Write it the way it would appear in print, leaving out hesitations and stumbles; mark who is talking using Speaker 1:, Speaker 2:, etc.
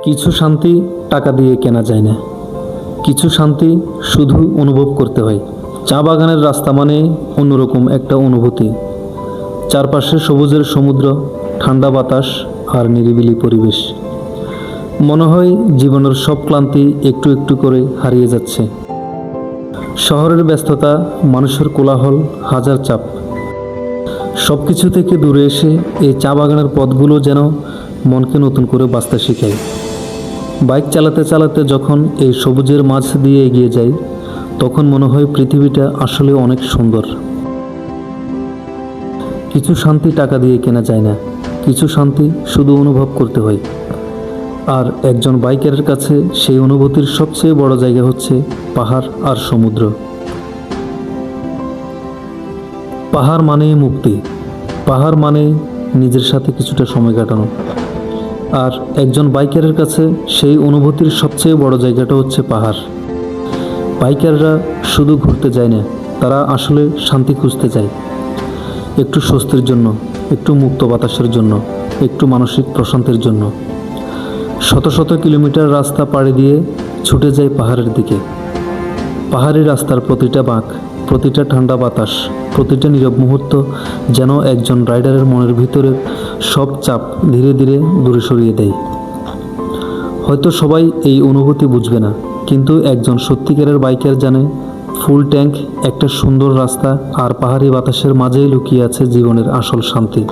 Speaker 1: কিছু শান্তি টাকা দিয়ে কেনা যায় না, কিছু শান্তি শুধু অনুভব করতে হয়। চা বাগানের রাস্তা মানে অন্যরকম একটা অনুভূতি। চারপাশে সবুজের সমুদ্র, ঠান্ডা বাতাস আর নিরিবিলি পরিবেশ। মনে হয় জীবনের সব ক্লান্তি একটু একটু করে হারিয়ে যাচ্ছে। শহরের ব্যস্ততা, মানুষের কোলাহল, হাজার চাপ, সব কিছু থেকে দূরে এসে এই চা বাগানের পথগুলো যেন মনকে নতুন করে বাঁচতে শেখায়। বাইক চালাতে চালাতে যখন এই সবুজের মাঝ দিয়ে এগিয়ে যাই, তখন মনে হয় পৃথিবীটা আসলে অনেক সুন্দর। কিছু শান্তি টাকা দিয়ে কেনা যায় না, কিছু শান্তি শুধু অনুভব করতে হয়। আর একজন বাইকারের কাছে সেই অনুভূতির সবচেয়ে বড় জায়গা হচ্ছে পাহাড় আর সমুদ্র। পাহাড় মানেই মুক্তি, পাহাড় মানেই নিজের সাথে কিছুটা সময় কাটানো। আর একজন বাইকারের কাছে সেই অনুভূতির সবচেয়ে বড় জায়গাটা হচ্ছে পাহাড়। বাইকাররা শুধু ঘুরতে যায় না, তারা আসলে শান্তি খুঁজতে যায়। একটু স্বস্তির জন্য, একটু মুক্ত বাতাসের জন্য, একটু মানসিক প্রশান্তির জন্য। শত শত কিলোমিটার রাস্তা পাড়ি দিয়ে ছুটে যায় পাহাড়ের দিকে। পাহাড়ি রাস্তার প্রতিটা বাঁক, প্রতিটা ঠান্ডা বাতাস, প্রতিটা নীরব মুহূর্ত যেন একজন রাইডারের মনের ভিতরের সব চাপ ধীরে ধীরে দূরে সরিয়ে দেয়। হয়তো সবাই এই অনুভূতি বুঝবে না, কিন্তু একজন সত্যিকারের বাইকার জানে ফুল ট্যাঙ্ক, একটা সুন্দর রাস্তা আর পাহাড়ি বাতাসের মাঝেই লুকিয়ে আছে জীবনের আসল শান্তি।